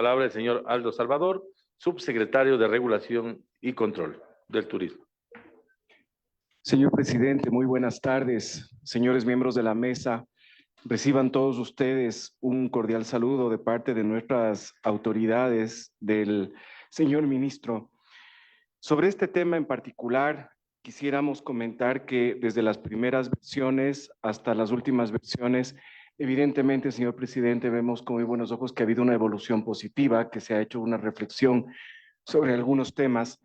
Palabra el señor Aldo Salvador, subsecretario de Regulación y Control del Turismo. Señor presidente, muy buenas tardes. Señores miembros de la mesa, reciban todos ustedes un cordial saludo de parte de nuestras autoridades, del señor ministro. Sobre este tema en particular, quisiéramos comentar que desde las primeras versiones hasta las últimas versiones, evidentemente, señor presidente, vemos con muy buenos ojos que ha habido una evolución positiva, que se ha hecho una reflexión sobre algunos temas.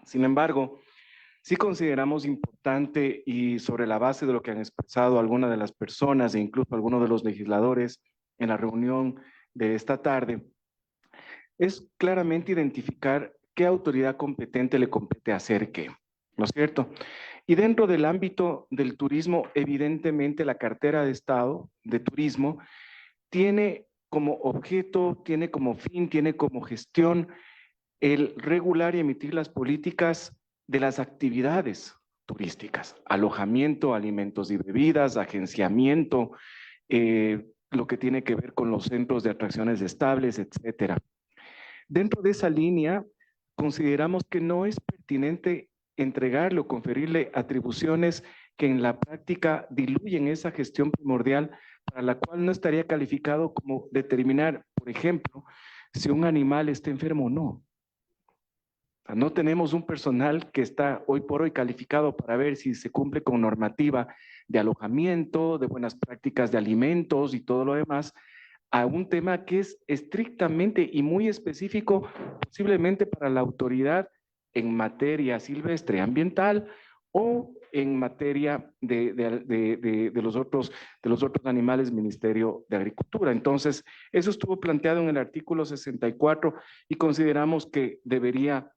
Sin embargo, sí consideramos importante, y sobre la base de lo que han expresado algunas de las personas e incluso algunos de los legisladores en la reunión de esta tarde, es claramente identificar qué autoridad competente le compete hacer qué, ¿no es cierto? Y dentro del ámbito del turismo, evidentemente la cartera de Estado de turismo tiene como objeto, tiene como fin, tiene como gestión el regular y emitir las políticas de las actividades turísticas, alojamiento, alimentos y bebidas, agenciamiento, lo que tiene que ver con los centros de atracciones estables, etcétera. Dentro de esa línea, consideramos que no es pertinente entregarle o conferirle atribuciones que en la práctica diluyen esa gestión primordial, para la cual no estaría calificado como determinar, por ejemplo, si un animal está enfermo o no. No tenemos un personal que está hoy por hoy calificado para ver si se cumple con normativa de alojamiento, de buenas prácticas de alimentos y todo lo demás, a un tema que es estrictamente y muy específico, posiblemente para la autoridad en materia silvestre ambiental o en materia de los otros animales, Ministerio de Agricultura. Entonces, eso estuvo planteado en el artículo 64 y consideramos que debería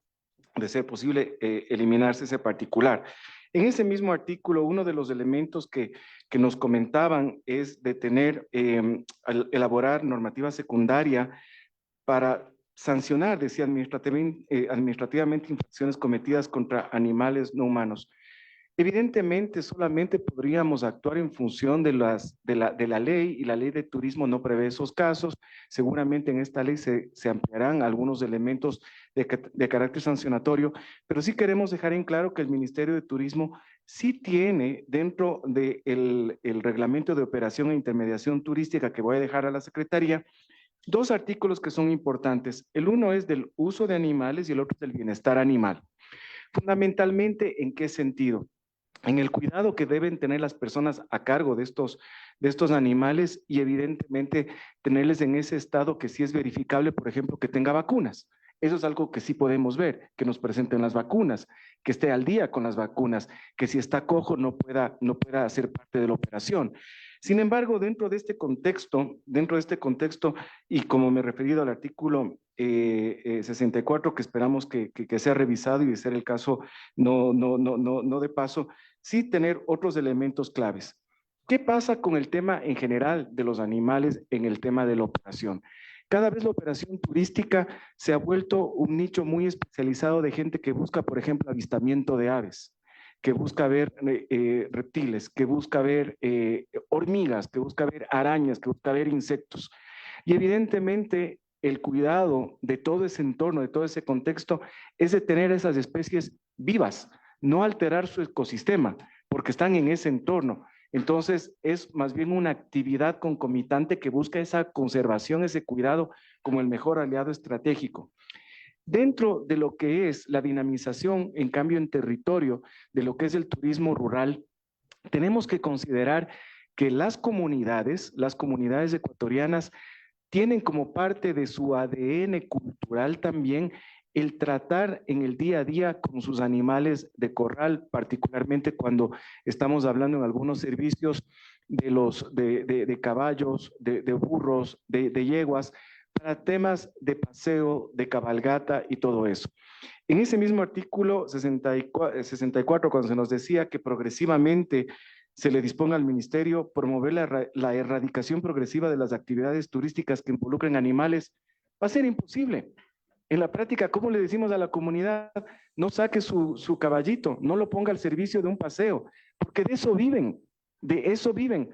de ser posible eliminarse ese particular. En ese mismo artículo, uno de los elementos que nos comentaban es de tener, elaborar normativa secundaria para sancionar, decía, administrativamente infracciones cometidas contra animales no humanos. Evidentemente, solamente podríamos actuar en función de la ley, y la ley de turismo no prevé esos casos. Seguramente en esta ley se ampliarán algunos elementos de carácter sancionatorio, pero sí queremos dejar en claro que el Ministerio de Turismo sí tiene dentro del el reglamento de operación e intermediación turística, que voy a dejar a la Secretaría, dos artículos que son importantes. El uno es del uso de animales y el otro es del bienestar animal. Fundamentalmente, ¿en qué sentido? En el cuidado que deben tener las personas a cargo de estos animales, y evidentemente tenerles en ese estado que sí es verificable, por ejemplo, que tenga vacunas. Eso es algo que sí podemos ver, que nos presenten las vacunas, que esté al día con las vacunas, que si está cojo no pueda hacer parte de la operación. Sin embargo, dentro de este contexto, y como me he referido al artículo 64, que esperamos que sea revisado y de ser el caso, no de paso, sí tener otros elementos claves. ¿Qué pasa con el tema en general de los animales en el tema de la operación? Cada vez la operación turística se ha vuelto un nicho muy especializado de gente que busca, por ejemplo, avistamiento de aves, que busca ver reptiles, que busca ver hormigas, que busca ver arañas, que busca ver insectos. Y evidentemente el cuidado de todo ese entorno, de todo ese contexto, es de tener esas especies vivas, no alterar su ecosistema, porque están en ese entorno. Entonces, es más bien una actividad concomitante que busca esa conservación, ese cuidado como el mejor aliado estratégico. Dentro de lo que es la dinamización, en cambio, en territorio, de lo que es el turismo rural, tenemos que considerar que las comunidades ecuatorianas tienen como parte de su ADN cultural también el tratar en el día a día con sus animales de corral, particularmente cuando estamos hablando en algunos servicios de caballos, de burros, de yeguas, para temas de paseo, de cabalgata y todo eso. En ese mismo artículo 64, cuando se nos decía que progresivamente se le disponga al ministerio promover la erradicación progresiva de las actividades turísticas que involucren animales, va a ser imposible. En la práctica, ¿cómo le decimos a la comunidad? No saque su caballito, no lo ponga al servicio de un paseo, porque de eso viven, de eso viven.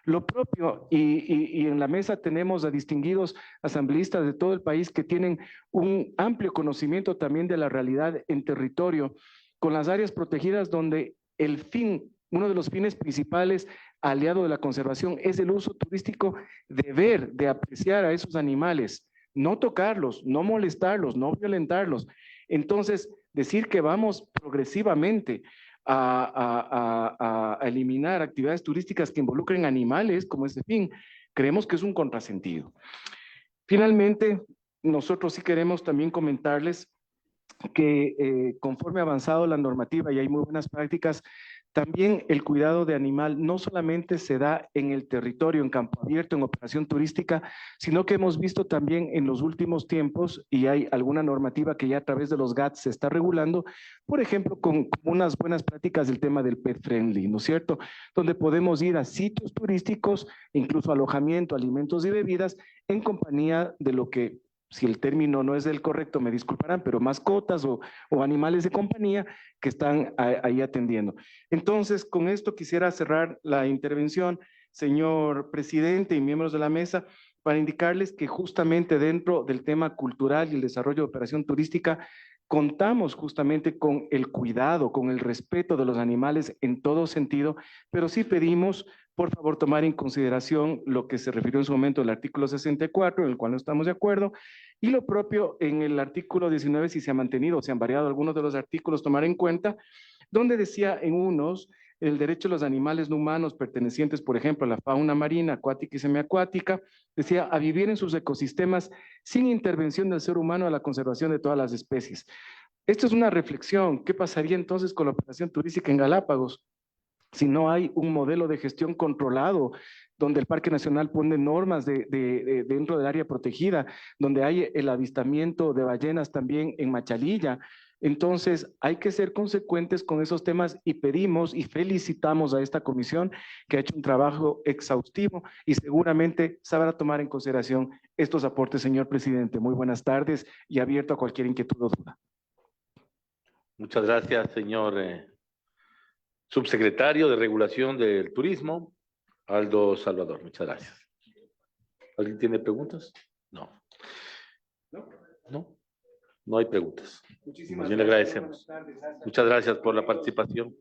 Lo propio, y en la mesa tenemos a distinguidos asambleístas de todo el país que tienen un amplio conocimiento también de la realidad en territorio, con las áreas protegidas donde el fin, uno de los fines principales aliado de la conservación es el uso turístico de ver, de apreciar a esos animales, no tocarlos, no molestarlos, no violentarlos. Entonces, decir que vamos progresivamente a eliminar actividades turísticas que involucren animales como ese fin, creemos que es un contrasentido. Finalmente, nosotros sí queremos también comentarles que conforme ha avanzado la normativa y hay muy buenas prácticas, también el cuidado de animal no solamente se da en el territorio, en campo abierto, en operación turística, sino que hemos visto también en los últimos tiempos, y hay alguna normativa que ya a través de los GATS se está regulando, por ejemplo, con unas buenas prácticas del tema del pet friendly, ¿no es cierto? Donde podemos ir a sitios turísticos, incluso alojamiento, alimentos y bebidas, en compañía de lo que, si el término no es el correcto, me disculparán, pero mascotas o animales de compañía que están ahí atendiendo. Entonces, con esto quisiera cerrar la intervención, señor presidente y miembros de la mesa, para indicarles que justamente dentro del tema cultural y el desarrollo de operación turística, contamos justamente con el cuidado, con el respeto de los animales en todo sentido, pero sí pedimos, por favor, tomar en consideración lo que se refirió en su momento el artículo 64, en el cual no estamos de acuerdo, y lo propio en el artículo 19, si se ha mantenido o se han variado algunos de los artículos, tomar en cuenta, donde decía en unos el derecho de los animales no humanos pertenecientes, por ejemplo, a la fauna marina, acuática y semiacuática, decía a vivir en sus ecosistemas sin intervención del ser humano a la conservación de todas las especies. Esto es una reflexión. ¿Qué pasaría entonces con la operación turística en Galápagos si no hay un modelo de gestión controlado, donde el Parque Nacional pone normas dentro del área protegida, donde hay el avistamiento de ballenas también en Machalilla? Entonces, hay que ser consecuentes con esos temas y pedimos y felicitamos a esta comisión que ha hecho un trabajo exhaustivo y seguramente sabrá tomar en consideración estos aportes, señor presidente. Muy buenas tardes y abierto a cualquier inquietud o duda. Muchas gracias, señor subsecretario de Regulación del Turismo, Aldo Salvador. Muchas gracias. ¿Alguien tiene preguntas? No. ¿No? No hay preguntas. Muchísimas gracias. Le agradecemos. Muchas gracias por la participación.